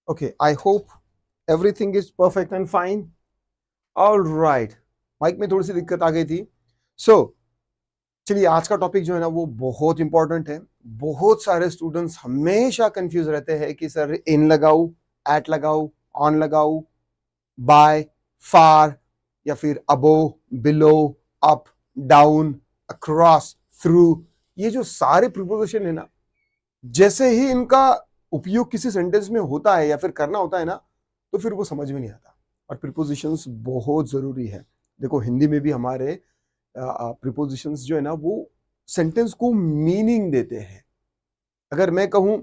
Okay, I hope everything is perfect and fine. All right. Mic में थोड़ी सी दिक्कत आ गई थी. So, चलिए आज का टॉपिक जो है ना वो बहुत इंपॉर्टेंट है. बहुत सारे स्टूडेंट्स हमेशा कंफ्यूज रहते हैं कि सर इन लगाऊ, एट लगाऊ, ऑन लगाऊ, बाय, फार या फिर above, below, up, down, across, through. ये जो सारे प्रीपोजिशन है ना, जैसे ही इनका उपयोग किसी सेंटेंस में होता है या फिर करना होता है ना, तो फिर वो समझ में नहीं आता. और प्रीपोजिशंस बहुत जरूरी है. देखो हिंदी में भी हमारे प्रीपोजिशंस जो है ना वो सेंटेंस को मीनिंग देते हैं. अगर मैं कहूं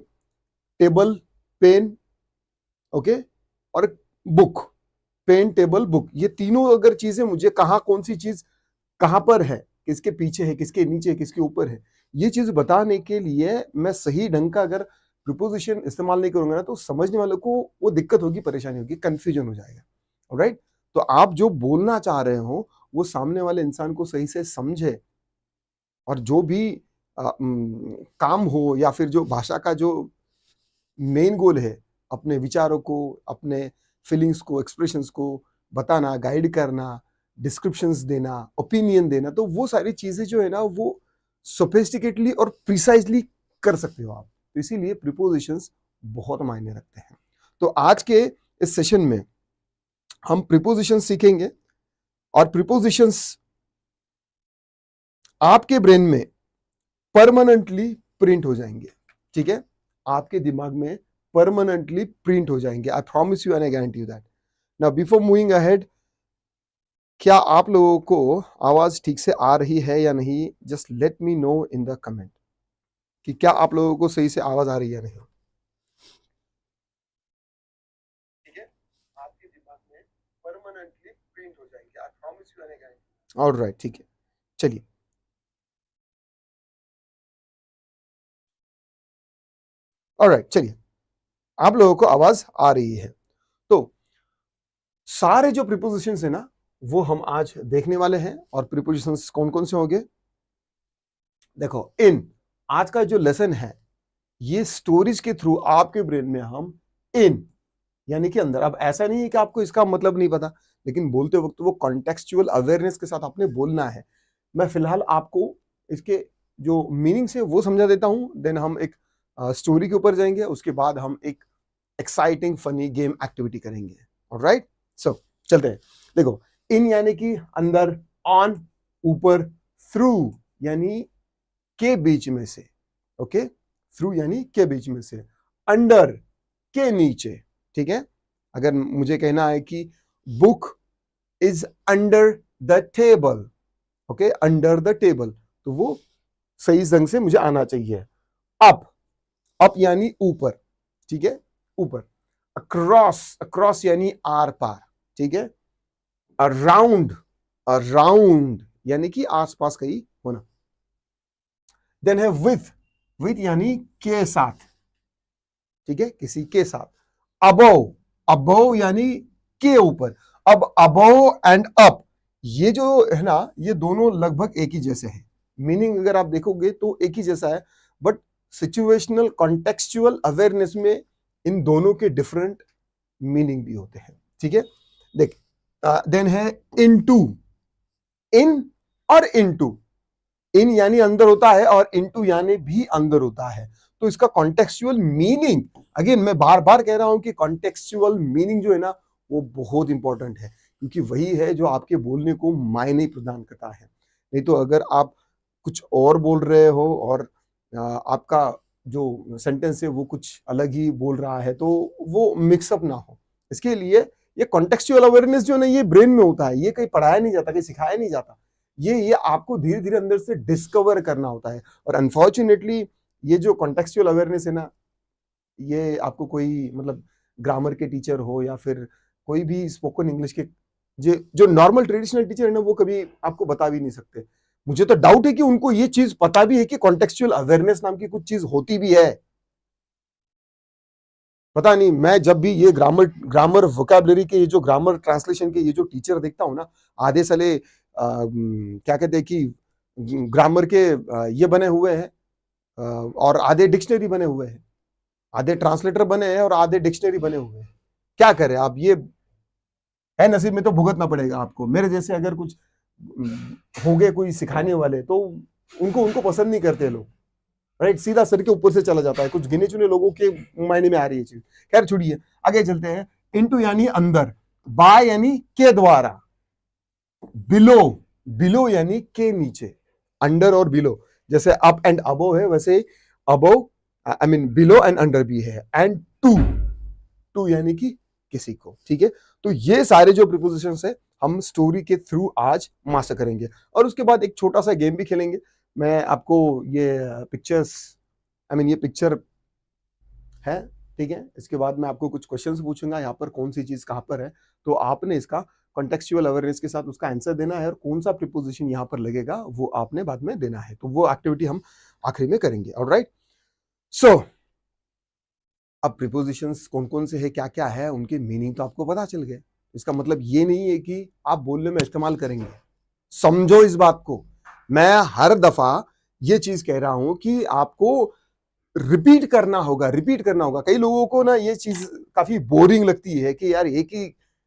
टेबल, पेन, ओके, और बुक, पेन, टेबल, बुक, ये तीनों अगर चीजें मुझे कहां कौन सी चीज कहां पर है, किसके पीछे है, किसके नीचे है, किसके ऊपर है, ये चीज बताने के लिए मैं सही ढंग का अगर प्रीपोजिशन इस्तेमाल नहीं करूंगा ना, तो समझने वालों को वो दिक्कत होगी, परेशानी होगी, कंफ्यूजन हो जाएगा. ऑलराइट. तो आप जो बोलना चाह रहे हो वो सामने वाले इंसान को सही से समझे, और जो भी काम हो या फिर जो भाषा का जो मेन गोल है, अपने विचारों को, अपने फीलिंग्स को, एक्सप्रेशंस को बताना, गाइड करना, डिस्क्रिप्शंस देना, ओपिनियन देना, तो वो सारी चीजें जो है ना वो सोफिस्टिकेटली और प्रिसाइजली कर सकते हो आप. तो इसीलिए प्रीपोजिशंस बहुत मायने रखते हैं. तो आज के इस सेशन में हम प्रीपोजिशंस सीखेंगे, और प्रीपोजिशंस आपके ब्रेन में परमानेंटली प्रिंट हो जाएंगे. ठीक है, आपके दिमाग में परमानेंटली प्रिंट हो जाएंगे. I promise you and I guarantee you that. Now before moving ahead, क्या आप लोगों को आवाज ठीक से आ रही है या नहीं? Just let me know in the comment कि क्या आप लोगों को सही से आवाज आ रही है या नहीं. ठीक है, आपके दिमाग में परमानेंटली प्रिंट हो जाएंगे. I promise you and I guarantee. Alright, ठीक है, चलिए. ऑलराइट, चलिए, आप लोगों को आवाज आ रही है. तो सारे जो प्रीपोजिशंस है ना वो हम आज देखने वाले हैं. और प्रीपोजिशंस कौन कौन से होंगे? देखो, इन आज का जो लेसन है ये स्टोरीज के थ्रू आपके ब्रेन में हम इन यानी कि अंदर. अब ऐसा नहीं है कि आपको इसका मतलब नहीं पता, लेकिन बोलते वक्त वो कॉन्टेक्सचुअल अवेयरनेस के साथ आपने बोलना है. मैं फिलहाल आपको इसके जो मीनिंग्स है वो समझा देता हूं, देन हम एक स्टोरी के ऊपर जाएंगे, उसके बाद हम एक एक्साइटिंग फनी गेम एक्टिविटी करेंगे. ऑलराइट, सो चलते हैं. देखो, इन यानी कि अंदर, ऑन ऊपर, थ्रू यानी के बीच में से, ओके, थ्रू यानी के बीच में से, अंडर के नीचे. ठीक है, अगर मुझे कहना है कि book is under the table, okay, under the table, तो वो सही ढंग से मुझे आना चाहिए. अप, अप यानी ऊपर. ठीक है, ऊपर. अक्रॉस, अक्रॉस यानी आर पार. ठीक है. अराउंड, अराउंड यानी कि आसपास कहीं होना. देन है विथ, विथ यानी के साथ. ठीक है, किसी के साथ. अबव, अबव यानी के ऊपर. अब अबव एंड अप ये जो है ना ये दोनों लगभग एक ही जैसे हैं. मीनिंग अगर आप देखोगे तो एक ही जैसा है, बट सिचुएशनल कॉन्टेक्सचुअल अवेयरनेस में इन दोनों के डिफरेंट मीनिंग भी होते हैं. ठीक है, देख, देन है इनटू, इन और इनटू. इन यानी अंदर होता है और इनटू यानी भी अंदर होता है. तो इसका कॉन्टेक्सचुअल मीनिंग, अगेन मैं बार बार कह रहा हूं कि कॉन्टेक्सचुअल मीनिंग जो है ना वो बहुत इंपॉर्टेंट है, क्योंकि वही है जो आपके बोलने को मायने प्रदान करता है. नहीं तो अगर आप कुछ और बोल रहे हो और आपका जो सेंटेंस है वो कुछ अलग ही बोल रहा है तो वो मिक्सअप ना हो. इसके लिए ये कॉन्टेक्सचुअल अवेयरनेस जो है ना ये ब्रेन में होता है. ये कहीं पढ़ाया नहीं जाता, कहीं सिखाया नहीं जाता. ये आपको धीरे धीरे अंदर से डिस्कवर करना होता है. और अनफॉर्चुनेटली ये जो कॉन्टेक्सचुअल अवेयरनेस है ना ये आपको कोई मतलब ग्रामर के टीचर हो या फिर कोई भी स्पोकन इंग्लिश के जो नॉर्मल ट्रेडिशनल टीचर है ना वो कभी आपको बता भी नहीं सकते. मुझे तो डाउट है कि उनको ये चीज पता भी है कि कॉन्टेक्सचुअल अवेयरनेस नाम की कुछ चीज होती भी है. पता नहीं, मैं जब भी ये ग्रामर ग्रामर वोकैबुलरी के ये जो ग्रामर ट्रांसलेशन के ये जो टीचर देखता हूं ना, आधे साले क्या कहते हैं कि ग्रामर के ये बने हुए हैं और आधे डिक्शनरी बने हुए हैं. आधे ट्रांसलेटर बने हैं और आधे डिक्शनरी बने हुए हैं। क्या करें आप, ये है नसीब में तो भुगतना पड़ेगा आपको। मेरे जैसे अगर कुछ हो गए कोई सिखाने वाले तो उनको उनको पसंद नहीं करते लोग, राइट। सीधा सर के ऊपर से चला जाता है, कुछ गिने चुने लोगों के मायने में आ रही है चीज। खैर छोड़िए, आगे चलते हैं। इनटू यानी अंदर, बाय यानी के द्वारा, बिलो, बिलो यानी के नीचे, अंडर और बिलो, जैसे अप एंड अबो है वैसे above I mean below and under भी है। एंड टू, टू यानी कि किसी को, ठीक है। तो ये सारे जो प्रीपोजिशंस है हम स्टोरी के थ्रू आज मास्टर करेंगे, और उसके बाद एक छोटा सा गेम भी खेलेंगे। मैं आपको ये पिक्चर्स आई मीन ये पिक्चर है, ठीक है। इसके बाद मैं आपको कुछ क्वेश्चंस पूछूंगा, यहाँ पर कौन सी चीज कहाँ पर है, तो आपने इसका कॉन्टेक्चुअल अवेयरनेस के साथ उसका आंसर देना है, और कौन सा प्रीपोजिशन यहाँ पर लगेगा वो आपने बाद में देना है। तो वो एक्टिविटी हम आखिरी में करेंगे। ऑलराइट, सो अब प्रीपोजिशंस कौन कौन से है, क्या क्या है, उनके मीनिंग तो आपको पता चल गए। इसका मतलब ये नहीं है कि आप बोलने में इस्तेमाल करेंगे। समझो इस बात को, मैं हर दफा ये चीज कह रहा हूं कि आपको रिपीट करना होगा, रिपीट करना होगा। कई लोगों को ना ये चीज काफी बोरिंग लगती है कि यार एक ही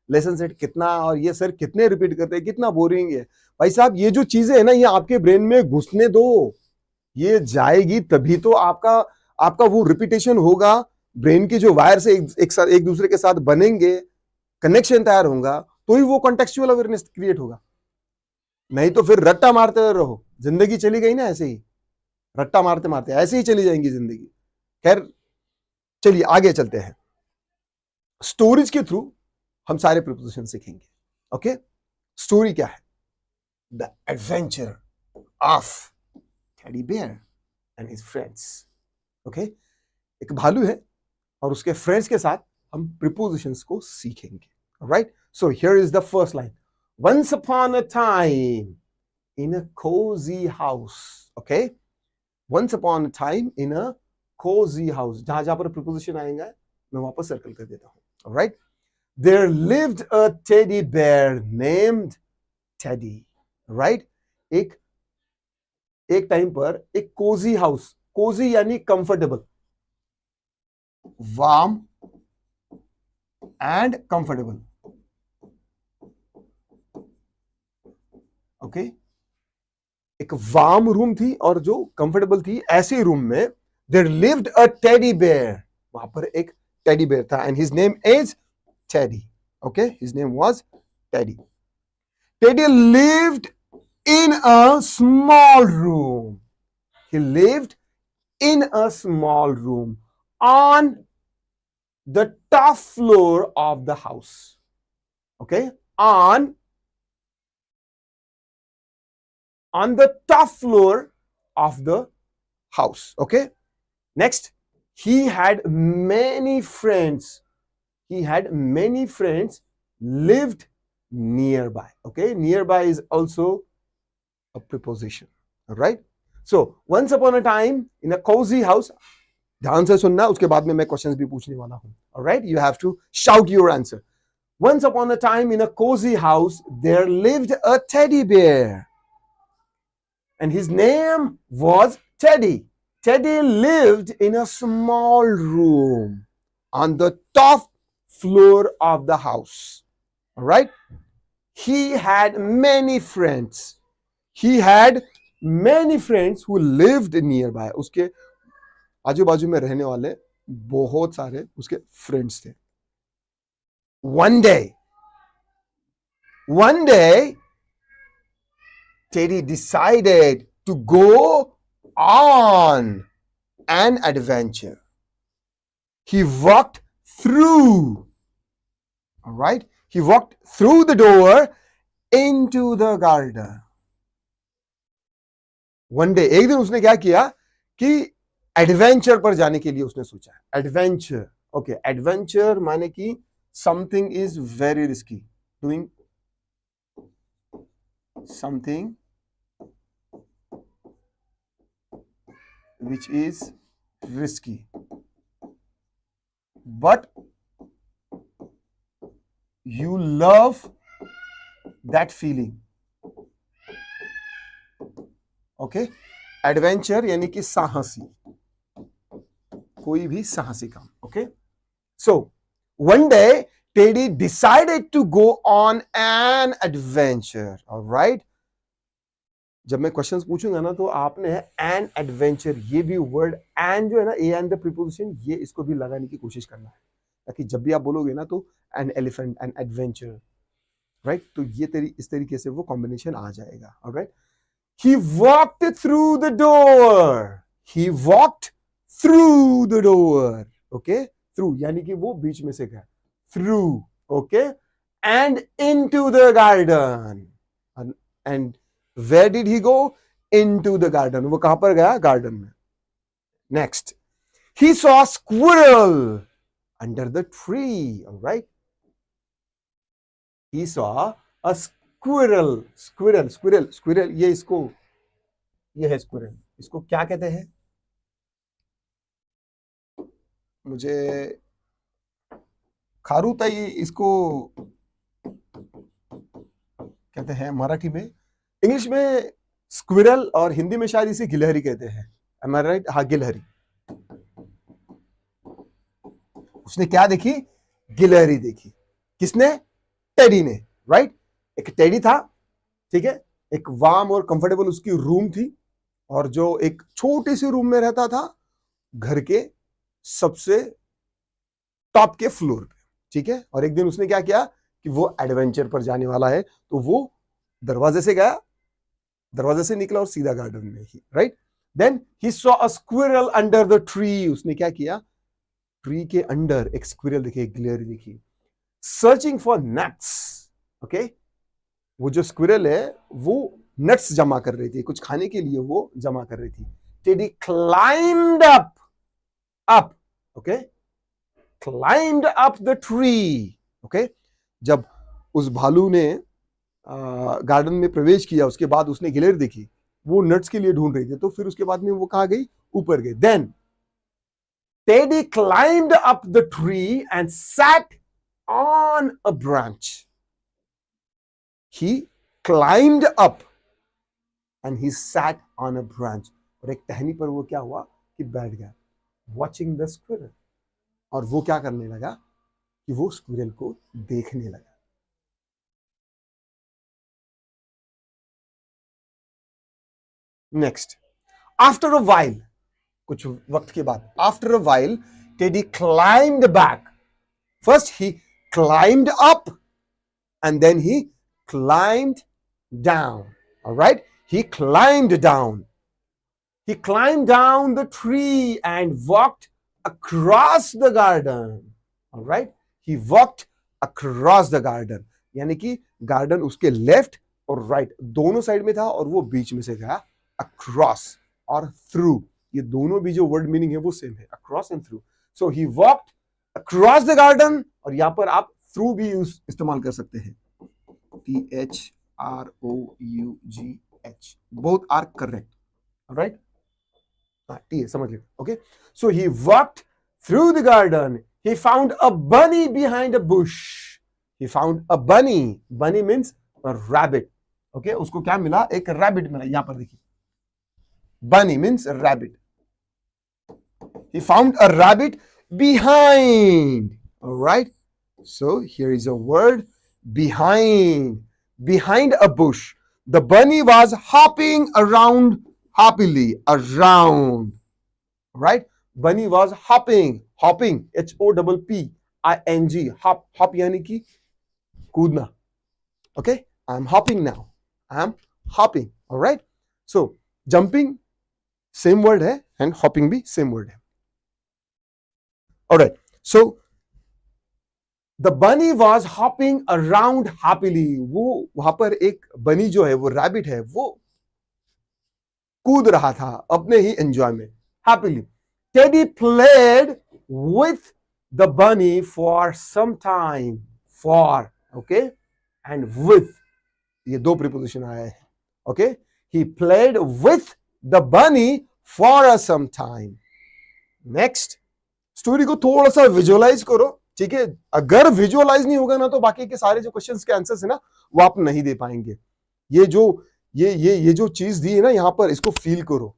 लेसन सेट कितना, और ये सर कितने रिपीट करते हैं, कितना बोरिंग है। भाई साहब, ये जो चीजें है ना, ये आपके ब्रेन में घुसने दो, ये जाएगी तभी तो आपका आपका वो रिपीटेशन होगा, ब्रेन की जो वायर से एक दूसरे के साथ बनेंगे, कनेक्शन तैयार होगा, तो ही वो कॉन्टेक्चुअल अवेयरनेस क्रिएट होगा। नहीं तो फिर रट्टा मारते रहो, जिंदगी चली गई ना ऐसे ही, रट्टा मारते मारते ऐसे ही चली जाएंगी जिंदगी। खैर चलिए आगे चलते हैं। स्टोरीज के थ्रू हम सारे प्रीपोजिशन सीखेंगे। ओके, स्टोरी क्या है? The adventure of teddy bear and his friends. Okay, एक भालू है और उसके फ्रेंड्स के साथ हम प्रीपोजिशंस को सीखेंगे। Right, so here is the first line. Once upon a time in a cosy house. Okay, once upon a time in a cosy house, जहां जहां पर प्रीपोजिशन आएगा मैं वहां पर सर्कल कर देता हूं। Right, there lived a teddy bear named Teddy. Right, एक एक टाइम पर एक कोजी हाउस, कोजी यानी comfortable, warm and comfortable. Okay, एक वार्म रूम थी और जो कंफर्टेबल थी, ऐसे रूम में there lived a teddy bear, वहां पर एक टेडी बेयर था, and his name is Teddy. Okay, his name was Teddy. Teddy lived in a small room, he lived in a small room on the top floor of the house. Okay, on the top floor of the house. Okay, next, he had many friends, he had many friends lived nearby. Okay, nearby is also a preposition. All right, so once upon a time in a cozy house, ध्यान से सुनना, उसके बाद में मैं questions भी पूछने वाला हूं। Alright, you have to shout your answer. Once upon a time in a cozy house there lived a teddy bear and his name was Teddy. Teddy lived in a small room on the top floor of the house. All right, he had many friends, he had many friends who lived nearby. उसके आजू बाजू में रहने वाले बहुत सारे उसके friends थे। One day Teddy decided to go on an adventure. He walked through, all right, he walked through the door into the garden. One day, एक दिन उसने क्या किया कि एडवेंचर पर जाने के लिए उसने सोचा। एडवेंचर, ओके, एडवेंचर माने कि something is very risky, doing something which is risky, but you love that feeling. Okay, adventure यानी कि साहसी, कोई भी साहसी काम. Okay, so one day Teddy decided to go on an adventure. All right, जब मैं क्वेश्चंस पूछूंगा ना तो आपने एन एडवेंचर, ये भी वर्ड एन जो है ना, ए एंड द प्रीपोजिशन, ये इसको भी लगाने की कोशिश करना है, ताकि जब भी आप बोलोगे ना तो an elephant, an adventure, right, तो ये इस तरीके से वो कॉम्बिनेशन आ जाएगा. Alright, he walked through the door, he walked through the door. Okay, through यानी कि वो बीच में से गया, through. Okay, and into the garden. And where did he go? Into the garden. वो कहां पर गया? गार्डन में. Next, he saw a squirrel under the tree. All right, he saw a squirrel. Squirrel ये इसको, ये है squirrel. इसको क्या कहते हैं? मुझे खारुताई इसको कहते हैं मराठी में. इंग्लिश में स्क्विरल और हिंदी में शायद इसे गिलहरी कहते हैं. Am I right? हाँ, गिलहरी. उसने क्या देखी? गिलहरी देखी. किसने? टेडी ने. राइट, एक टेडी था, ठीक है, एक वार्म और कंफर्टेबल उसकी रूम थी, और जो एक छोटे से रूम में रहता था घर के सबसे टॉप के फ्लोर पे. ठीक है, और एक दिन उसने क्या किया कि वो एडवेंचर पर जाने वाला है, तो वो दरवाजे से गया, दरवाजे से निकला और सीधा गार्डन में ही. Right, then he saw a squirrel under the tree. उसने क्या किया? ट्री के अंडर एक स्क्विरल देखी, एक गिलहरी देखी, सर्चिंग फॉर नट्स. ओके, वो जो स्क्विरल है वो नट्स जमा कर रही थी, कुछ खाने के लिए वो जमा कर रही थी. Teddy climbed up. Okay, climbed up the tree. Okay, जब उस भालू ने गार्डन में प्रवेश किया, उसके बाद उसने गिलहरी देखी, वो नट्स के लिए ढूंढ रही थी, तो फिर उसके बाद में वो कहां गई? ऊपर गई. Then Teddy climbed up the tree and sat on a branch. He climbed up and he sat on a branch. और एक टहनी पर वो क्या हुआ कि बैठ गया, वॉचिंग द स्क्विरल. और वो क्या करने लगा कि वो स्क्विरल को देखने लगा. नेक्स्ट, आफ्टर अ वाइल, कुछ वक्त के बाद, after a while Teddy climbed back. First he climbed up and then he climbed down. Alright, he climbed down. He climbed down the tree and walked across the garden. All right, he walked across the garden. यानी कि garden उसके left और right दोनों side में था, और वो बीच में से गया. across और through, ये दोनों भी जो वर्ड मीनिंग है वो सेम है, across and through. So he walked across the garden, और यहां पर आप through भी इस्तेमाल कर सकते हैं. THROUGH, both are correct. All right, T है, समझ लीजिए. Okay, so he walked through the garden. He found a bunny behind a bush. He found a bunny. Bunny means rabbit. Okay, उसको क्या मिला? एक रैबिट मिला. यहां पर देखिए, बनी means rabbit. He found a rabbit behind. Alright, so here is a word behind. Behind a bush, the bunny was hopping around happily. Around, right? Bunny was hopping. Hopping, HOPPING. Hop, hop यानी कि कूदना. Okay, I'm hopping now. I'm hopping. All right. So jumping same word है and hopping भी same word है. All right. So The bunny was hopping around happily. वो वहां पर एक बनी जो है, वो रैबिट है, वो कूद रहा था अपने ही एंजॉय में, happily. Teddy played with the bunny for some time. For, okay, and with, ये दो प्रीपोजिशन आए हैं. Okay, he played with the bunny for some time. Next, story को थोड़ा सा विजुअलाइज करो. ठीक है, अगर विजुअलाइज नहीं होगा ना तो बाकी के सारे जो क्वेश्चंस के आंसर्स है ना वो आप नहीं दे पाएंगे. ये जो चीज दी है ना यहां पर, इसको फील करो.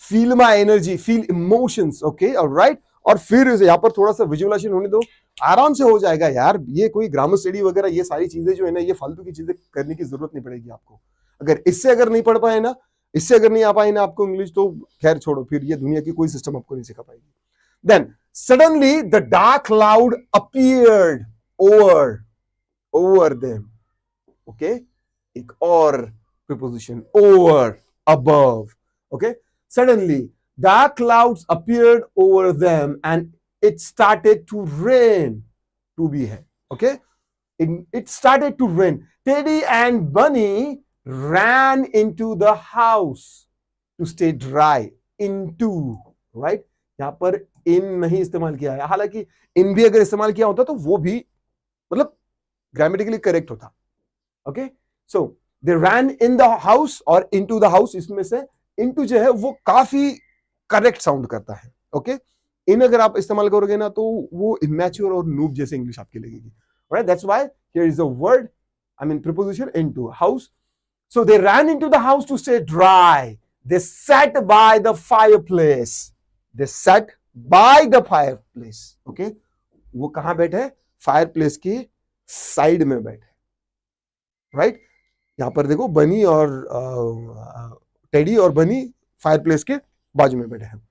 Feel my energy, feel emotions, okay alright. और फिर यहाँ पर थोड़ा सा विजुअलाइजेशन होने दो, आराम से हो जाएगा यार। ये कोई ग्रामर स्टडी वगैरह ये सारी चीजें जो है ना, ये फालतू की चीजें करने की जरूरत नहीं पड़ेगी आपको। अगर इससे अगर नहीं पढ़ पाए ना, इससे अगर नहीं आ पाए ना आपको इंग्लिश, तो खैर छोड़ो, फिर ये दुनिया की कोई सिस्टम आपको नहीं सिखा पाएगी। Then suddenly the dark cloud appeared over them, okay. एक और preposition, over, above, okay. Suddenly dark clouds appeared over them and it started to rain, to be है, okay। It started to rain. Teddy and Bunny ran into the house to stay dry. Into, right? यहां पर in नहीं इस्तेमाल किया है, हालांकि in भी अगर इस्तेमाल किया होता तो वो भी मतलब ग्रामेटिकली करेक्ट होता, okay. So they ran in the house और into the house, इसमें से into जो है वो काफी करेक्ट साउंड करता है, ओके। इन अगर आप इस्तेमाल करोगे ना तो वो इमेच्योर और नूब जैसे इंग्लिश आपकी लगेगी, right. That's why here is a word, I mean preposition, into, house. So they ran into the house to stay dry, they sat by the fireplace, they sat by the fireplace, okay. वो कहां बैठे? Fireplace की side में बैठे, right. यहां पर देखो बनी और टेडी और बनी फायरप्लेस के बाजू में बैठे हैं।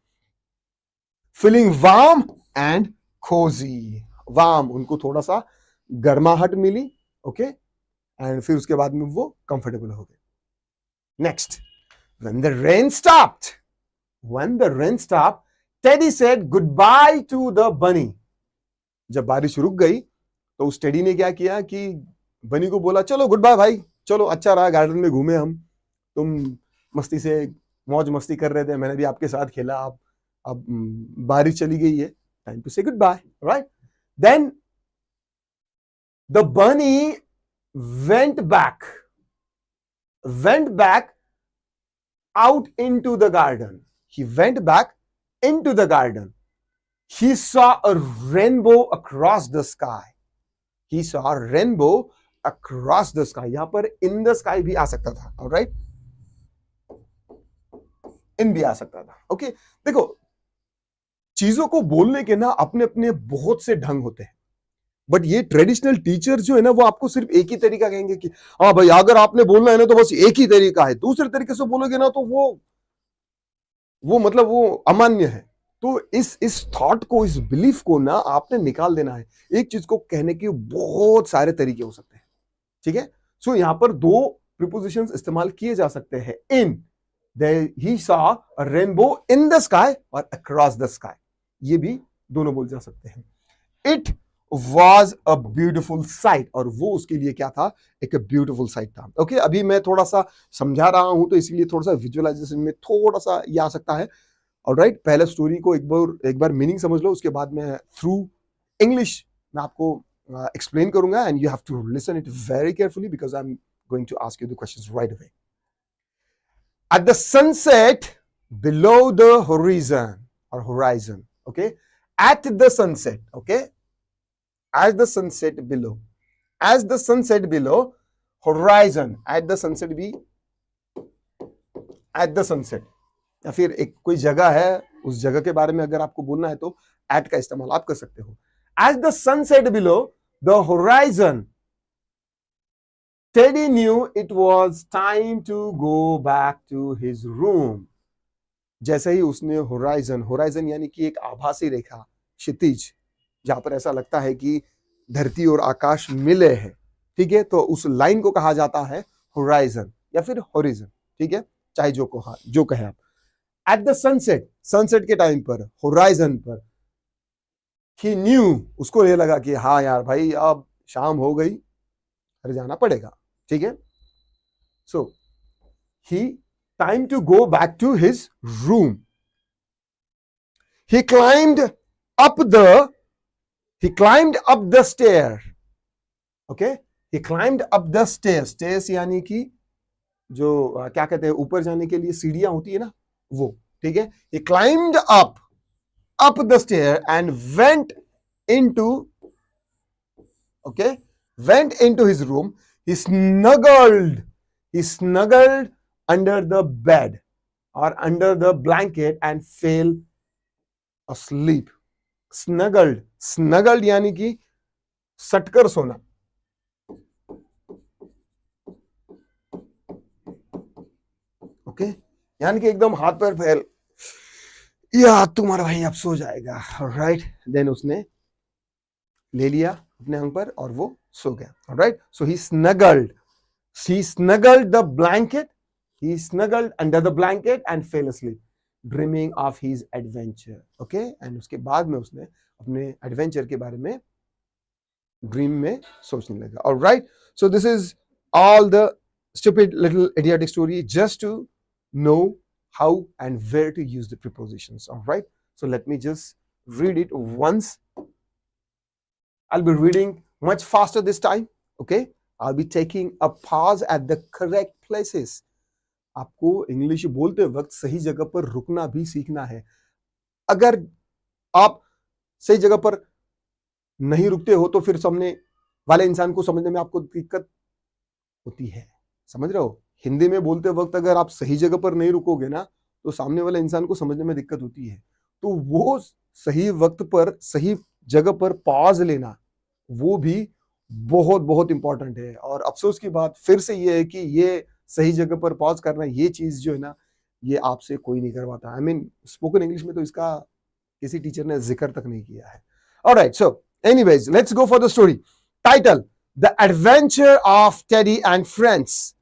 Feeling warm and cosy, warm, उनको थोड़ा सा गर्माहट मिली, ओके। एंड फिर उसके बाद में वो कंफर्टेबल हो गए। Next, when the rain stopped, when the rain stopped, teddy said good by two the बनी। जब बारिश रुक गई तो उस टेडी ने क्या किया कि बनी को बोला, चलो गुड बाय भाई, चलो अच्छा रहा, गार्डन में घूमे हम, तुम मस्ती से मौज मस्ती कर रहे थे, मैंने भी आपके साथ खेला, अब बारिश चली गई है, time to say good bye, right. Then the bunny went back out into the garden, he went back into the garden, he saw a rainbow across the sky, he saw a rainbow across the sky. यहां पर in the sky भी आ सकता था, alright, इन भी आ सकता था, okay. देखो, चीजों को बोलने के ना अपने अपने बहुत से ढंग होते हैं, बट ये ट्रेडिशनल टीचर जो है ना, वो आपको सिर्फ एक ही तरीका कहेंगे कि हाँ भाई, अगर आपने बोलना है ना तो बस एक ही तरीका है, दूसरे तरीके से बोलोगे ना तो वो मतलब वो अमान्य है। तो इस थॉट को, इस बिलीफ को ना आपने निकाल देना है। एक चीज को कहने के बहुत सारे तरीके हो सकते हैं, ठीक है। सो यहां पर दो प्रीपोजिशंस इस्तेमाल किए जा सकते हैं, इन, he saw a rainbow in the sky और across the sky, ये भी दोनों बोल जा सकते हैं। It was a beautiful sight, और वो उसके लिए क्या था? एक ब्यूटीफुल साइट था, ओके। अभी मैं थोड़ा सा समझा रहा हूं तो इसलिए थोड़ा सा विजुअलाइजेशन में थोड़ा सा ये आ सकता है, ऑलराइट। पहले स्टोरी को एक बार मीनिंग समझ लो, उसके बाद मैं थ्रू इंग्लिश मैं आपको एक्सप्लेन करूंगा, and you have to listen it very carefully because I am going to ask you the questions right away. At the sunset below the horizon or horizon, okay, at the sunset, okay, as the sunset below, as the sunset below horizon, at the sunset भी at the sunset, या फिर एक कोई जगह है, उस जगह के बारे में अगर आपको बोलना है तो at का इस्तेमाल आप कर सकते हो। As the sunset below the horizon, Teddy knew it was time to go back to his room. जैसे ही उसने होराइजन यानी कि एक आभासी रेखा, क्षितिज, जहां पर ऐसा लगता है कि धरती और आकाश मिले हैं, ठीक है, तो उस लाइन को कहा जाता है होराइजन या फिर होरिजन, ठीक है, चाहे जो कहे आप। एट द सनसेट के टाइम पर, होराइजन पर, ही न्यू, उसको ये लगा कि हाँ यार भाई, अब शाम हो गई, घर जाना पड़ेगा, ठीक है। सो ही time to go back to his room. He climbed up the stair. Okay, he climbed up the stairs. Stairs यानी कि जो क्या कहते हैं, ऊपर जाने के लिए सीढ़ियां होती है ना, वो, ठीक है। He climbed up the stair and went into his room. He snuggled under the bed. or under the blanket and fell asleep. Snuggled यानी कि सटकर सोना. ओके, यानी कि एकदम हाथ पैर फैल, या तुम्हारा भाई अब सो जाएगा. राइट, देन उसने ले लिया अपने अंग पर और वो सो गया. Right, so he snuggled the blanket, he snuggled under the blanket and fell asleep, dreaming of his adventure. Okay, and उसके बाद में उसने अपने एडवेंचर के बारे में ड्रीम में सोचने लगा. All right, so this is all the stupid little idiotic story just to know how and where to use the prepositions. All right, so let me just read it once. I'll be reading much faster this time. Okay, I'll be taking a pause at the correct places. आपको English बोलते वक्त सही जगह पर रुकना भी सीखना है. अगर आप सही जगह पर नहीं रुकते हो तो फिर सामने वाले इंसान को समझने में आपको दिक्कत होती है. समझ रहे हो? हिंदी में बोलते वक्त अगर आप सही जगह पर नहीं रुकोगे ना तो सामने वाले इंसान को समझने में दिक्कत होती है. तो वो सही वक्त पर सही जगह पर पॉज लेना वो भी बहुत बहुत इंपॉर्टेंट है. और अफसोस की बात फिर से ये है कि ये सही जगह पर पॉज करना, ये चीज जो है ना, ये आपसे कोई नहीं करवाता. आई मीन स्पोकन इंग्लिश में तो इसका किसी टीचर ने जिक्र तक नहीं किया है. All right, so anyways let's go for the story. Title: the adventure of teddy and friends.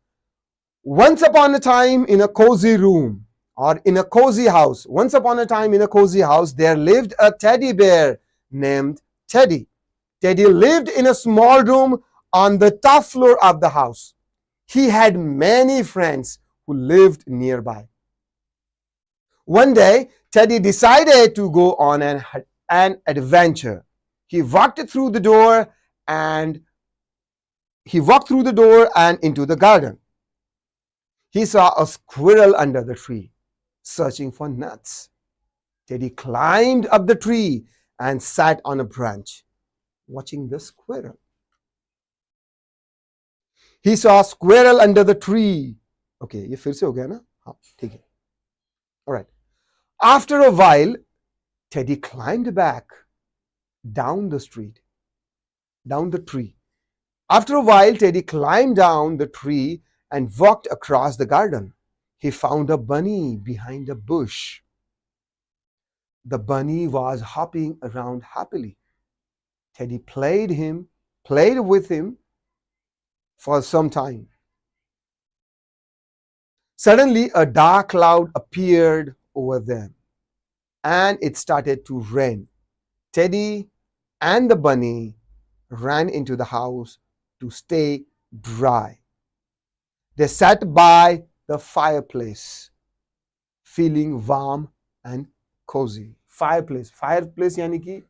Once upon a time in a cozy room or in a cozy house, once upon a time in a cozy house, there lived a teddy bear named Teddy. Teddy lived in a small room on the top floor of the house. He had many friends who lived nearby. One day, Teddy decided to go on an adventure. He walked through the door and into the garden. He saw a squirrel under the tree, searching for nuts. Teddy climbed up the tree and sat on a branch, watching the squirrel. He saw a squirrel under the tree. Okay, ये फिर से हो गया ना? हाँ, ठीक है. All right. After a while, Teddy climbed back down the tree. After a while, Teddy climbed down the tree and walked across the garden. He found a bunny behind a bush. The bunny was hopping around happily. Teddy played with him for some time. Suddenly, a dark cloud appeared over them, and it started to rain. Teddy and the bunny ran into the house to stay dry. They sat by the fireplace, feeling warm and cozy. Fireplace यानी कि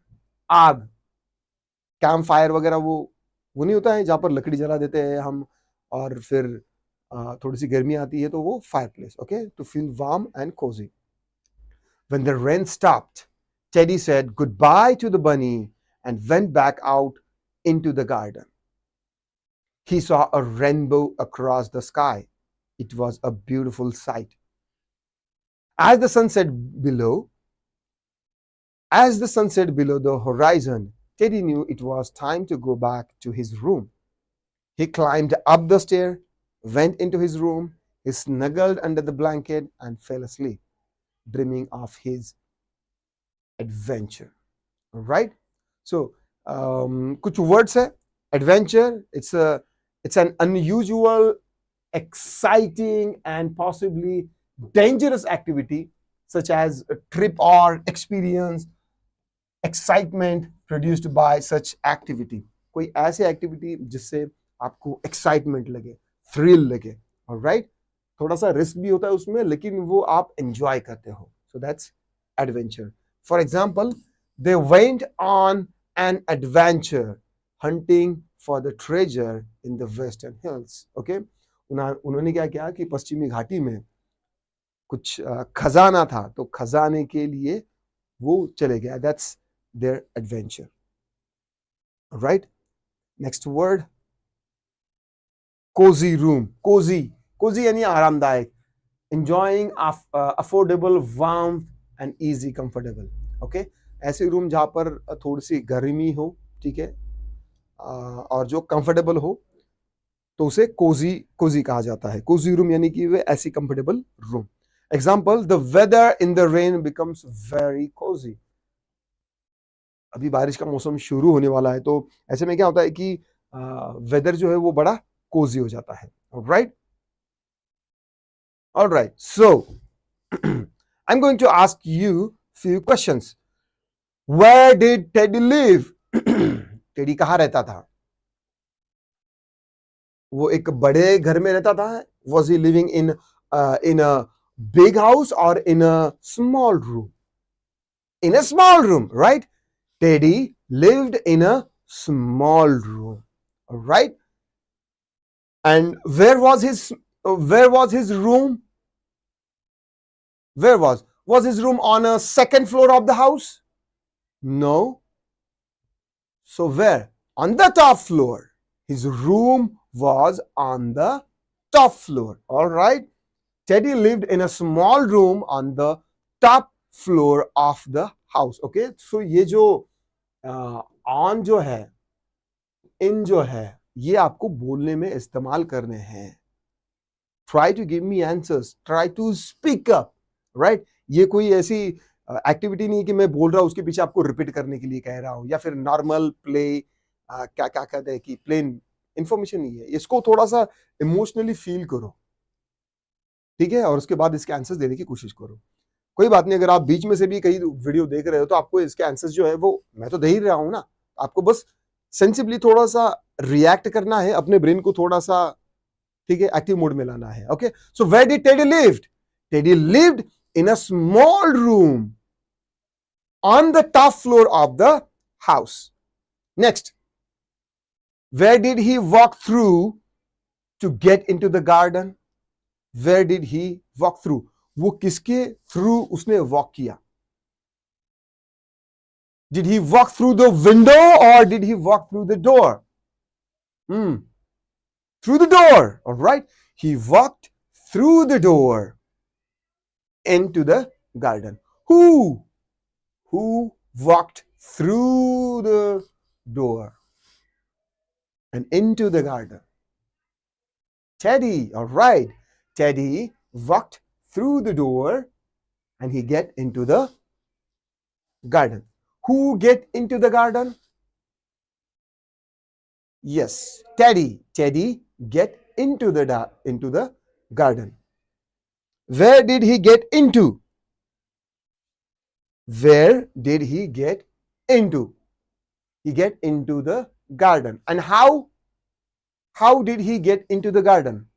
आग, camp fire वगैरह वो नहीं होता है जहां पर लकड़ी जला देते हैं हम और फिर थोड़ी सी गर्मी आती है तो वो fireplace. Okay, to feel warm and cozy. When the rain stopped, Teddy said goodbye to the bunny and went back out into the garden. He saw a rainbow across the sky. It was a beautiful sight. As the sun set below the horizon, Teddy knew it was time to go back to his room. He climbed up the stair, went into his room, he snuggled under the blanket and fell asleep, dreaming of his adventure. All right? So, कुछ words है. Adventure, it's an unusual, exciting and possibly dangerous activity such as a trip or experience, excitement produced by such activity. कोई ऐसी activity जिससे आपको excitement लगे, thrill लगे. All right? थोड़ा सा risk भी होता है उसमें लेकिन वो आप enjoy करते हो. So that's adventure. For example, they went on an adventure hunting for the treasure in the western hills. Okay, उन्होंने क्या किया कि पश्चिमी घाटी में कुछ खजाना था तो खजाने के लिए वो चले गया. That's their adventure. All right, next word, cozy room. Cozy यानी आरामदायक. enjoying affordable warmth and easy comfortable. Okay, ऐसे रूम जहां पर थोड़ी सी गर्मी हो, ठीक है, और जो कंफर्टेबल हो, तो उसे कोजी कोजी कहा जाता है. कोजी रूम यानी कि वे ऐसी comfortable room. Example, the weather in the rain becomes very cozy. अभी बारिश का मौसम शुरू होने वाला है, तो ऐसे में क्या होता है कि वेदर जो है वो बड़ा कोजी हो जाता है. Right, all right. So I am going to ask you few questions. Where did Teddy live? Teddy कहाँ रहता था? वो एक बड़े घर में रहता था? Was he living in a big house or in a small room? In a small room, right? Teddy lived in a small room, all right? And where was his room? Where was his room on a second floor of the house? No. So where? On the top floor. His room was on the top floor. All right. Teddy lived in a small room on the top floor of the house. Okay. So ये जो on जो है, in जो है, ये आपको बोलने में इस्तेमाल करने हैं. Try to give me answers. Try to speak up. Right. ये कोई ऐसी एक्टिविटी नहीं कि मैं बोल रहा हूं उसके पीछे आपको रिपीट करने के लिए कह रहा हूं, या फिर नॉर्मल प्ले क्या क्या कहते हैं कि प्लेन इंफॉर्मेशन नहीं है. इसको थोड़ा सा इमोशनली फील करो, ठीक है, और उसके बाद इसके आंसर्स देने की कोशिश करो. कोई बात नहीं, अगर आप बीच में से भी कई वीडियो देख रहे हो तो आपको इसके आंसर्स जो है वो मैं तो दे ही रहा हूं ना, आपको बस सेंसिबली थोड़ा सा रिएक्ट करना है, अपने ब्रेन को थोड़ा सा, ठीक है, एक्टिव मोड में लाना है. Okay, so where did Teddy lived? Teddy lived in a small room on the top floor of the house. Next, where did he walk through to get into the garden? Where did he walk through? वो किसके through उसने walk किया? Did he walk through the window or did he walk through the door? Through the door. All right. He walked through the door into the garden. Who walked through the door and into the garden? Teddy. All right. Teddy walked through the door and he get into the garden. Who get into the garden? Yes, Teddy. Teddy get into the garden. Where did he get into? Where did he get into? He get into the garden. And how did he get into the garden?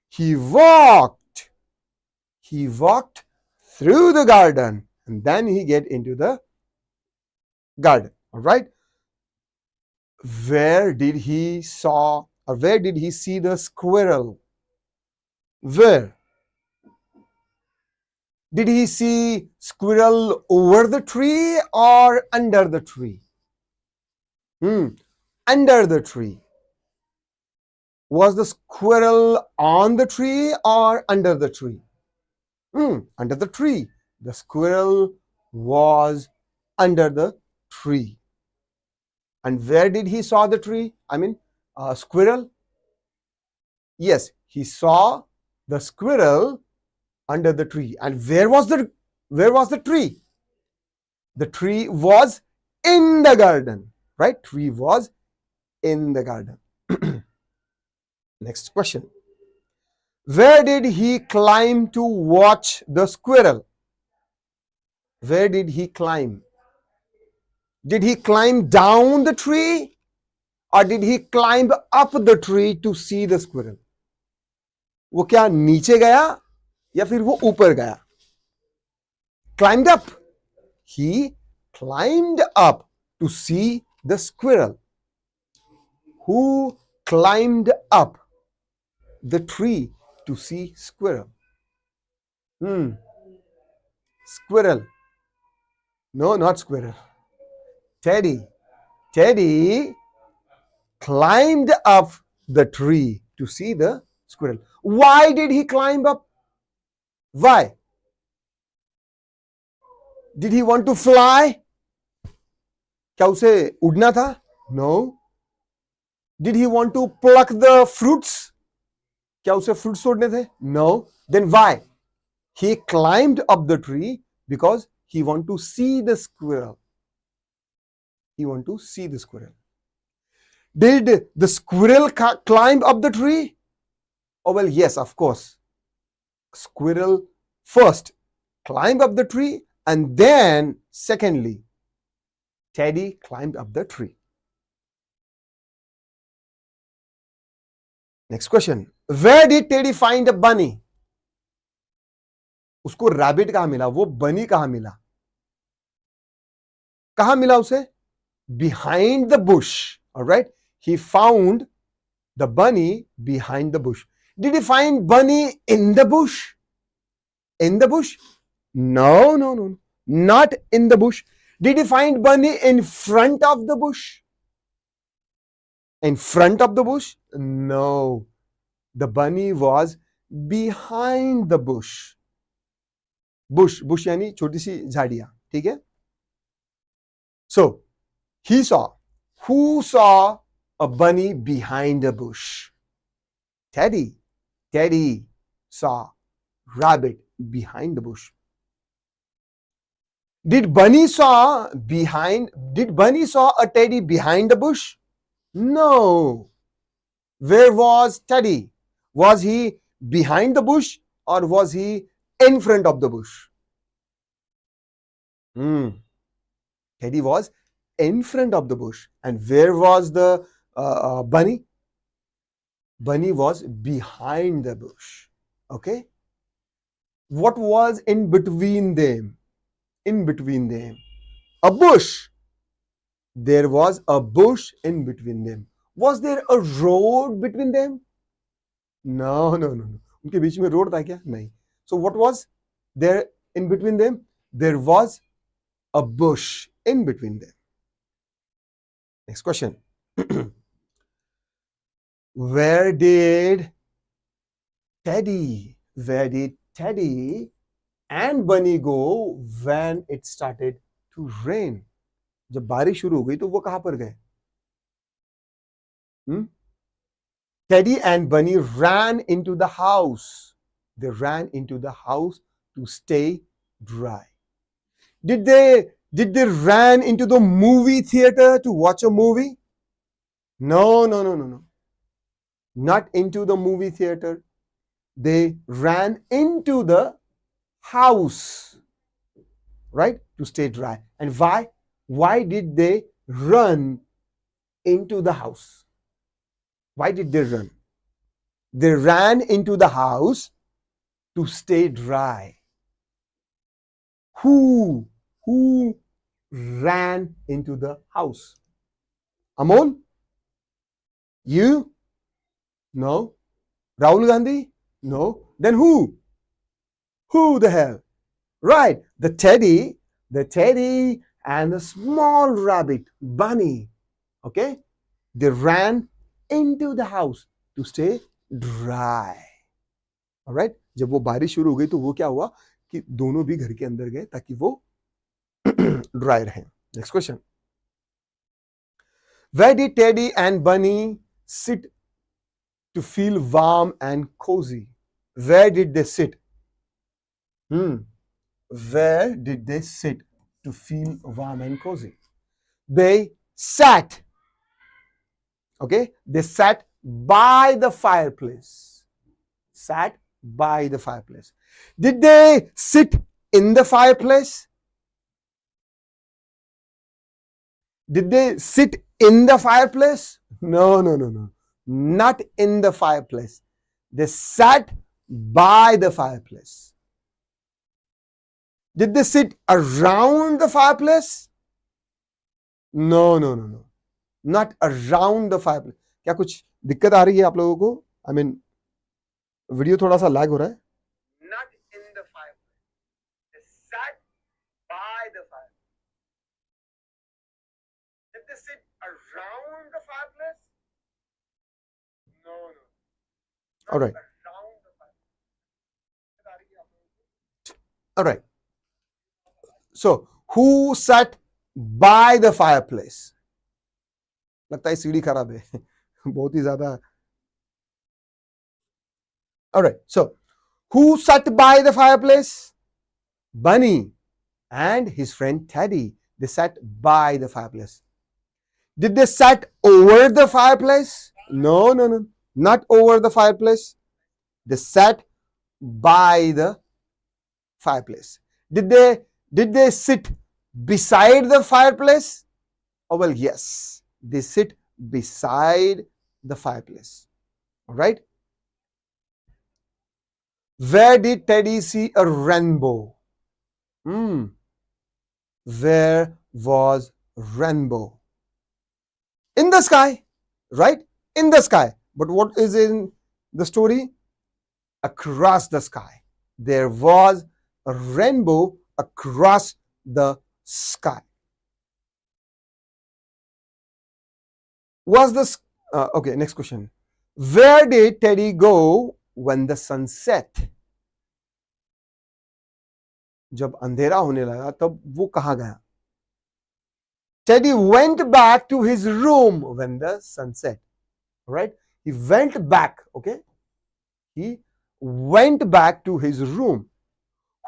He walked through the garden and then he get into the garden. All right. Where did he see the squirrel? Where did he see squirrel? Over the tree or under the tree? Under the tree. Was the squirrel on the tree or under the tree? Under the tree. The squirrel was under the tree. And where did he saw the tree? Squirrel. Yes, he saw the squirrel under the tree. And where was the tree? The tree was in the garden, right? Tree was in the garden. Next question. Where did he climb to watch the squirrel? Where did he climb? Did he climb down the tree or did he climb up the tree to see the squirrel? वो क्या नीचे गया या फिर वो ऊपर गया? Climbed up. He climbed up to see the squirrel. Who climbed up the tree to see squirrel? Squirrel. No, not squirrel. Teddy. Teddy climbed up the tree to see the squirrel. Why did he climb up? Why? Did he want to fly? क्या उसे उड़ना था? No. Did he want to pluck the fruits? क्या उसे fruits तोड़ने थे? No. Then why? He climbed up the tree because he want to see the squirrel. He want to see the squirrel. Did the squirrel climb up the tree? Oh, well, yes, of course. Squirrel first climbed up the tree, and then secondly, Teddy climbed up the tree. Next question. Where did Teddy find a bunny? उसको rabbit कहां मिला? वो बनी कहां मिला? कहां मिला उसे? Behind the bush. All right. He found the bunny behind the bush. Did he find bunny in the bush? In the bush? No, no, no. Not in the bush. Did he find bunny in front of the bush? In front of the bush? No. The bunny was behind the bush. Bush यानी छोटी सी झाड़ियां, ठीक है? So, he saw. Who saw a bunny behind a bush? Teddy. Teddy saw rabbit behind the bush. Did Bunny saw a teddy behind the bush? No. Where was Teddy? Was he behind the bush or was he in front of the bush? Teddy was in front of the bush. And where was the bunny? Bunny was behind the bush. Okay. What was in between them? In between them, a bush. There was a bush in between them. Was there a road between them? No. उनके बीच में road था क्या? नहीं. So what was there in between them? There was a bush in between them. Next question. Where did Teddy and Bunny go when it started to rain? जब बारिश शुरू हो गई तो वो कहां पर गए? Teddy and Bunny ran into the house. They ran into the house to stay dry. Did they ran into the movie theater to watch a movie? No. Not into the movie theater. They ran into the house, right? To stay dry. And why? Why did they run into the house? Why did they run? They ran into the house to stay dry. Who ran into the house? Amol? You? No. Rahul Gandhi? No. Then who? Who the hell? Right. The teddy and the small rabbit, Bunny. Okay? They ran into the house to stay dry. Alright? जब वो बारिश शुरू हो गई तो वो क्या हुआ कि दोनों भी घर के अंदर गए ताकि वो ड्राई रहे. Next question. Where did Teddy and Bunny sit to feel warm and cozy? Where did they sit? Where did they sit to feel warm and cozy? They sat. Okay? They sat by the fireplace. Sat by the fireplace. Did they sit in the fireplace? Did they sit in the fireplace? No. Not in the fireplace. They sat by the fireplace. Did they sit around the fireplace? No. Not around the fireplace. क्या कुछ दिक्कत आ रही है आप लोगों को? I mean, video थोड़ा सा लैग हो रहा है. Not in the fireplace. They sat by the fireplace. Did they sit around the fireplace? No. All right. Around the fireplace. All right. So, who sat by the fireplace? लगता है सीढ़ी खराब है बहुत ही ज्यादा. All right. So, who sat by the fireplace? Bunny and his friend Teddy. They sat by the fireplace. Did they sat over the fireplace? No, no, no. Not over the fireplace. They sat by the fireplace. Did they sit beside the fireplace? Oh well, yes. They sit beside the fireplace. All right. Where did Teddy see a rainbow? Where was rainbow? In the sky, right? In the sky. But what is in the story? Across the sky. There was a rainbow across the sky. Was this okay? Next question. Where did Teddy go when the sun set? जब अंधेरा होने लगा तब वो कहाँ गया? Teddy went back to his room when the sun set. Right? He went back. Okay? He went back to his room.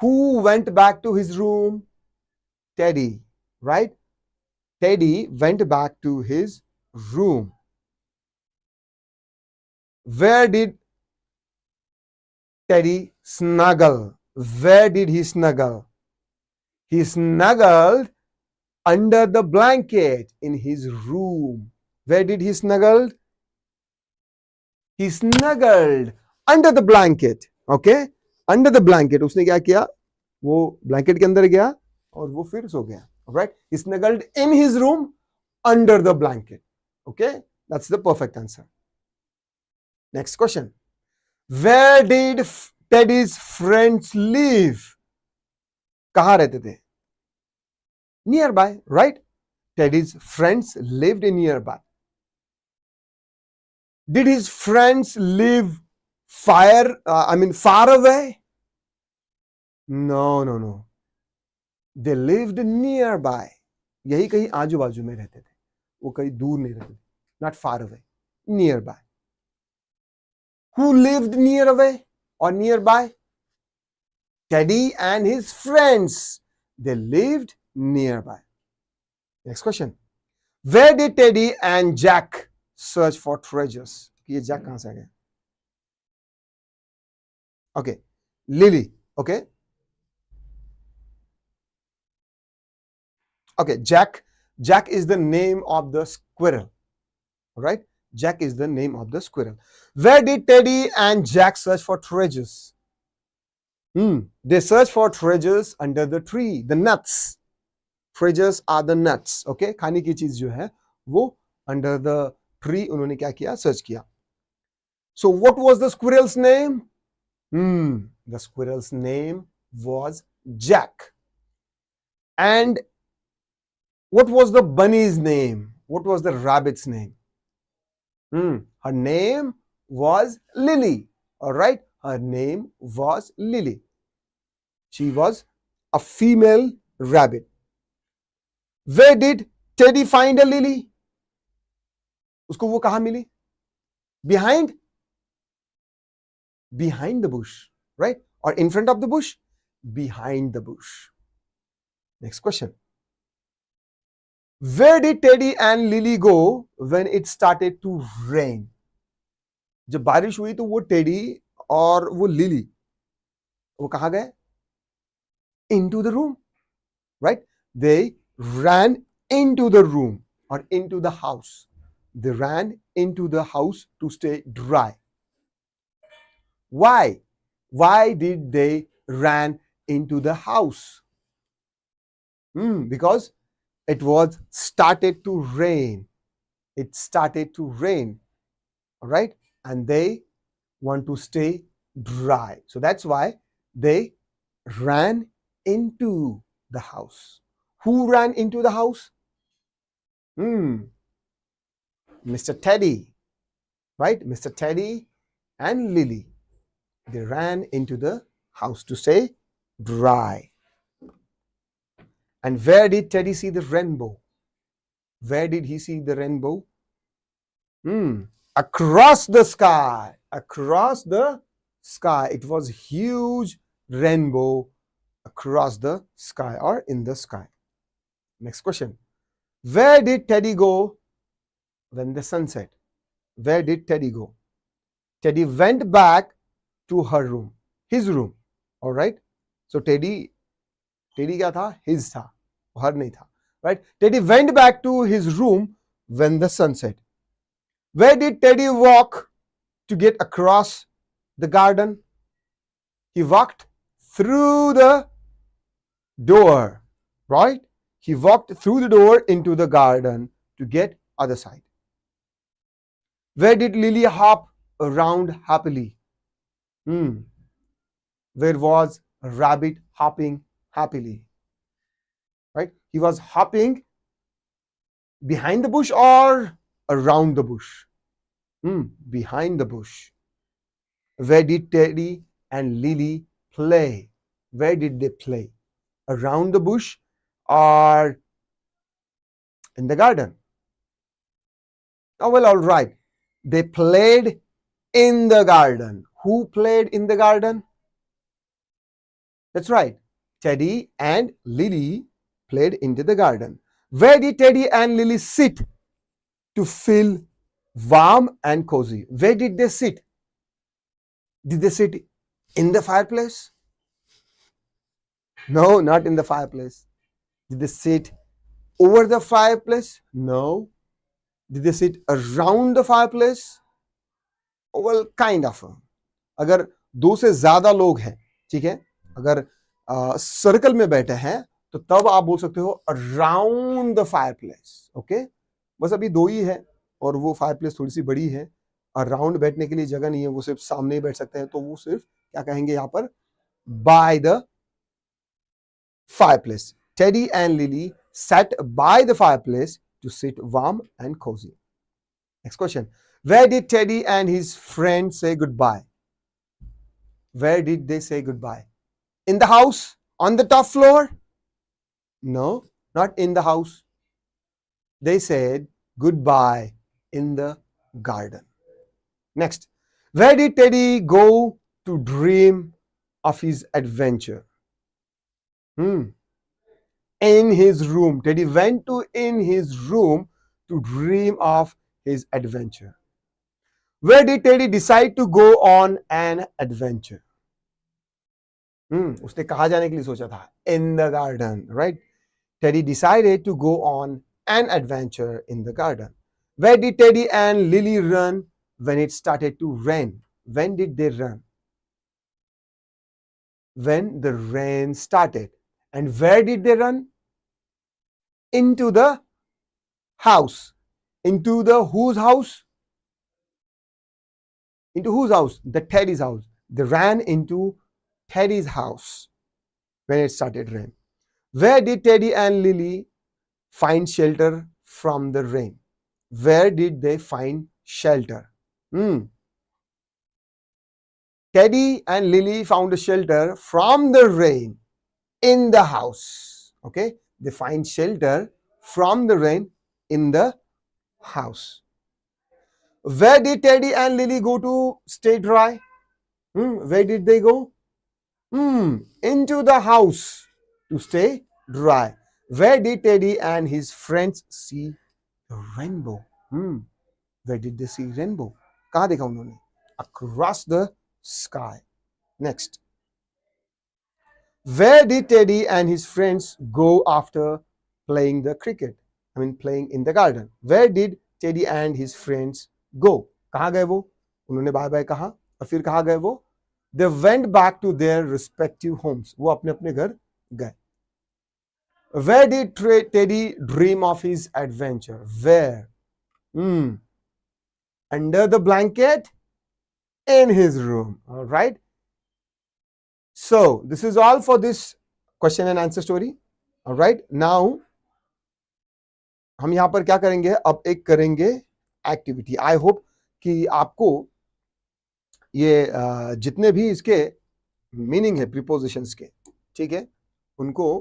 Who went back to his room? Teddy. Right? Teddy went back to his room. Where did Teddy snuggle? Where did he snuggle? He snuggled under the blanket in his room. Where did he snuggle? He snuggled under the blanket. Okay? Under the blanket. उसने क्या किया? वो blanket के अंदर गया और वो फिर सो गया. Right? He snuggled in his room under the blanket. Okay? That's the perfect answer. Next question. Where did Teddy's friends live? कहाँ रहते थे? Nearby, right? Teddy's friends lived nearby. Did his friends live far away? No, no, no. They lived nearby. यही कहीं आजू बाजू में रहते थे. वो कहीं दूर नहीं रहते थे. Not far away. Nearby. Who lived near away or nearby? Teddy and his friends. They lived nearby. Next question. Where did Teddy and Jack search for treasures? ये Jack कहाँ से आ गया? Okay. Lily. Okay. Okay. Jack is the name of the squirrel. All right. Jack is the name of the squirrel. Where did Teddy and Jack search for treasures? They search for treasures under the tree, the nuts. Treasures are the nuts. Okay, खाने की चीज जो है वो under the tree उन्होंने क्या किया? Search किया. So what was the squirrel's name? The squirrel's name was Jack. And what was the bunny's name? What was the rabbit's name? Her name was Lily. All right, her name was Lily. She was a female rabbit. Where did Teddy find a lily? उसको वो कहाँ मिली? Behind the bush, right? Or in front of the bush? Behind the bush. Next question. Where did Teddy and Lily go when it started to rain? जब बारिश हुई तो वो teddy और वो लिली वो कहाँ गए? Into the room, right? They ran into the room or into the house. They ran into the house to stay dry. Why? Why did they ran into the house? Because it was started to rain. It started to rain, all right? And they want to stay dry. So that's why they ran into the house. Who ran into the house? Mr. Teddy, right? Mr. Teddy and Lily. They ran into the house to stay dry. And where did Teddy see the rainbow? Where did he see the rainbow? Across the sky. Across the sky. It was huge rainbow across the sky or in the sky. Next question. Where did Teddy go when the sun set? Where did Teddy go? Teddy went back to her room. His room. All right. So Teddy क्या था? His था. Her नहीं था. Right. Teddy went back to his room when the sun set. Where did Teddy walk to get across the garden? He walked through the door, right? He walked through the door into the garden to get other side. Where did Lily hop around happily? Where was a rabbit hopping happily? Right? He was hopping behind the bush or around the bush? Behind the bush. Where did Teddy and Lily play? Where did they play? Around the bush or in the garden? Oh, well, all right. They played in the garden. Who played in the garden? That's right. Teddy and Lily played into the garden. Where did Teddy and Lily sit to feel warm and cozy? Where did they sit? Did they sit in the fireplace? No, not in the fireplace. Did they sit over the fireplace? No. Did they sit around the fireplace? Well, kind of. अगर दो से ज्यादा लोग हैं, ठीक है, अगर circle में बैठे हैं तो तब आप बोल सकते हो अराउंड द फायरप्लेस. ओके, बस अभी दो ही है और वो फायरप्लेस थोड़ी सी बड़ी है. अराउंड बैठने के लिए जगह नहीं है, वो सिर्फ सामने ही बैठ सकते हैं, तो वो सिर्फ क्या कहेंगे यहाँ पर? By the fireplace. Teddy and Lily sat by the fireplace to sit warm and cozy. Next question. Where did Teddy and his friend say goodbye? Where did they say goodbye? In the house? On the top floor? No, not in the house. They said goodbye in the garden. Next. Where did Teddy go to dream of his adventure? In his room. Teddy went to in his room to dream of his adventure. Where did Teddy decide to go on an adventure? उसने कहाँ जाने के लिए सोचा था? In the garden, right? Teddy decided to go on an adventure in the garden. Where did Teddy and Lily run when it started to rain? When did they run? When the rain started. And where did they run? Into the house. Into the whose house? Into whose house? The Teddy's house. They ran into Teddy's house when it started rain. Where did Teddy and Lily find shelter from the rain? Where did they find shelter? Teddy and Lily found a shelter from the rain in the house. Okay, they find shelter from the rain in the house. Where did Teddy and Lily go to stay dry? Where did they go? Into the house to stay dry. Where did Teddy and his friends see the rainbow? Where did they see rainbow? कहाँ देखा उन्होंने? Across the sky. Next. Where did Teddy and his friends go after playing the cricket? I mean, playing in the garden. Where did Teddy and his friends go? कहाँ गए वो? उन्होंने bye bye कहा और फिर कहाँ गए वो? They went back to their respective homes. वो अपने अपने घर गए. Where did Teddy dream of his adventure? Where? Under the blanket in his room. All right. So this is all for this question and answer story. All right. Now हम यहाँ पर क्या करेंगे? अब एक करेंगे एक्टिविटी. आई होप कि आपको ये जितने भी इसके मीनिंग है प्रीपोजिशंस के, ठीक है, उनको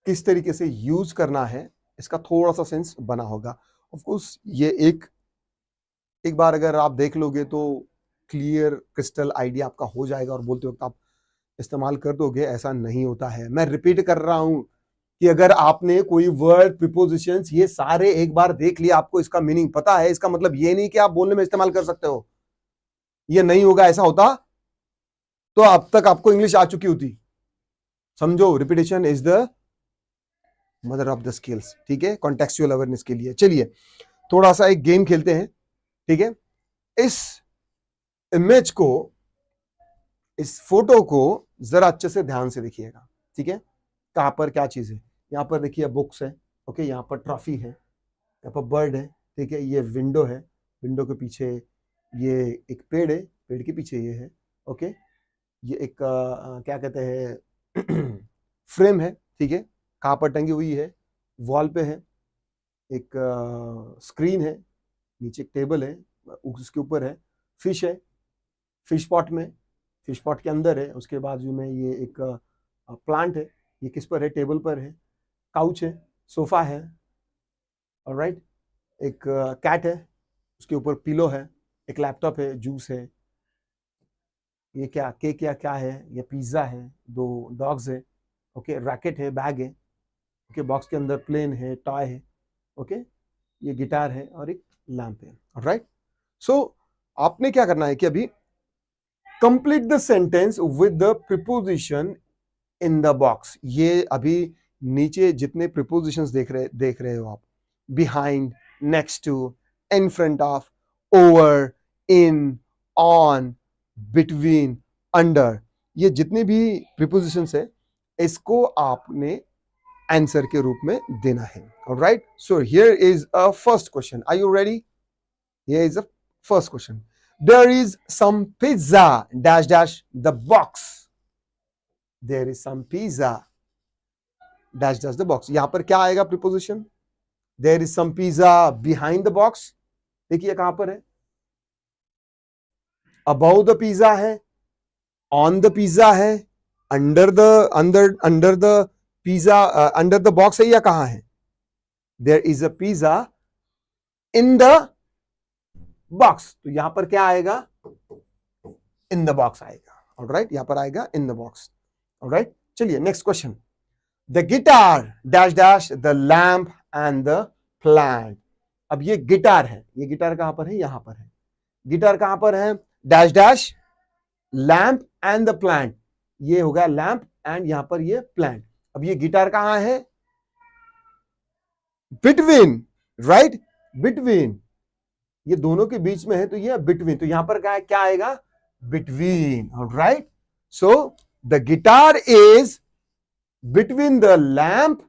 किस तरीके से यूज करना है इसका थोड़ा सा सेंस बना होगा। ऑफ कोर्स ये एक बार अगर आप देख लोगे तो क्लियर क्रिस्टल आइडिया आपका हो जाएगा और बोलते वक्त आप इस्तेमाल कर दोगे, ऐसा नहीं होता है। मैं रिपीट कर रहा हूं कि अगर आपने कोई वर्ड, प्रीपोजिशंस ये सारे एक बार देख लिया, आपको इसका मीनिंग पता है, इसका मतलब ये नहीं कि आप बोलने में इस्तेमाल कर सकते हो। ये नहीं होगा। ऐसा होता तो अब तक आपको इंग्लिश आ चुकी होती। समझो, repetition is the mother of the skills. ठीक है, कॉन्टेक्चुअल अवेयरनेस के लिए। चलिए थोड़ा सा एक गेम खेलते हैं। ठीक है, इस इमेज को, इस फोटो को जरा अच्छे से ध्यान से देखिएगा। ठीक है, कहां पर क्या चीज है। यहां पर देखिए बुक्स है, ओके, यहां पर ट्रॉफी है, यहाँ पर बर्ड है। ठीक है, ये विंडो है, विंडो के पीछे ये एक पेड़ है, पेड़ के पीछे ये है। ओके, ये एक क्या कहते हैं फ्रेम है। ठीक है, कहां पर टंगी हुई है, वॉल पे है। एक स्क्रीन है, नीचे एक टेबल है, उसके ऊपर है फिश है, फिश पॉट में, फिश पॉट के अंदर है। उसके बाजू में ये एक प्लांट है, ये किस पर है, टेबल पर है। काउच है, सोफा है, ऑलराइट। एक कैट है, उसके ऊपर पिलो है, एक लैपटॉप है, जूस है, ये क्या केक या क्या है, ये पिज्जा है, दो डॉग्स है, ओके, रैकेट है, बैग है, ओके, बॉक्स के अंदर प्लेन है, टॉय है, ओके, ये गिटार है और एक लैंप है। ऑलराइट, सो आपने क्या करना है कि अभी complete the sentence with the preposition in the box. ये अभी नीचे जितने प्रीपोजिशंस देख रहे हो आप, behind, next to, in front of, over, in, on, between, under, ये जितने भी प्रीपोजिशंस है इसको आपने आंसर के रूप में देना है। All right, so here is a first question. Are you ready? Here is a first question. There is some pizza dash dash the box. There is some pizza dash dash the box. यहां पर क्या आएगा preposition? There is some pizza behind the box. देखिए कहां पर है, above the pizza है, on the pizza है, under the pizza, under the box है या कहां है? There is a pizza in the box. तो यहां पर क्या आएगा? इन द बॉक्स आएगा। ऑलराइट, यहां पर आएगा इन द बॉक्स। ऑलराइट, चलिए next question. The guitar dash dash the lamp and the plant. अब ये गिटार है, ये गिटार कहां पर है? यहां पर है। गिटार कहां पर है? Dash dash lamp and the plant. ये होगा लैम्प एंड यहां पर ये प्लांट। अब ये गिटार कहां है? बिटवीन, राइट, बिटवीन, ये दोनों के बीच में है तो ये बिटवीन। तो यहां पर क्या आएगा? Between. Alright, so the guitar is between the lamp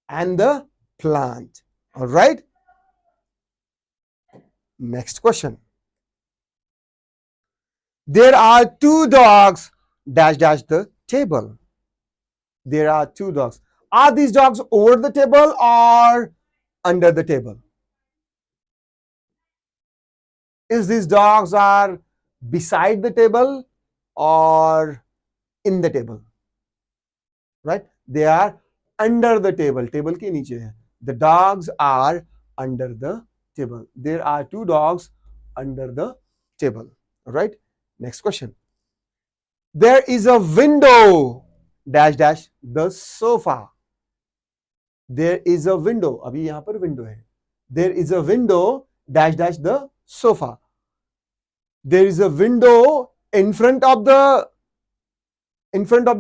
and the plant. Alright, next question. There are two dogs dash dash the table. There are two dogs. Are these dogs over the table or under the table? Is these dogs are beside the table or in the table? Right? They are under the table. Table के नीचे है. The dogs are under the table. There are two dogs under the table. Right? Next question. There is a window dash dash the sofa. There is a window. अभी यहां पर window है. There is a window dash dash the sofa. There is a window in front of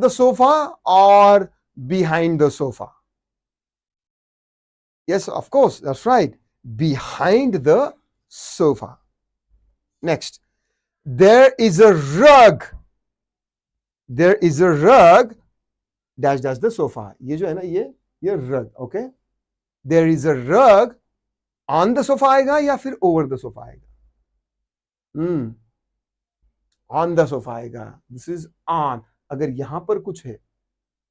the sofa or behind the sofa? Yes, of course, that's right. Behind the sofa. Next. There is a rug. There is a rug dash dash the sofa. ये जो है ना, ये rug, okay? There is a rug on the sofa आएगा या फिर over the sofa आएगा? On the sofa आएगा. This is on. अगर यहां पर कुछ है,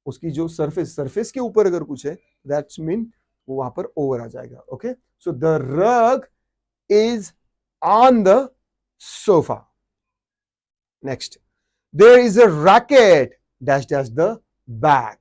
उसकी जो सरफेस के ऊपर अगर कुछ है, that's mean वो वहां पर over आ जाएगा. Okay? So the rug is on the sofa. Next. There is a racket dash dash the bag,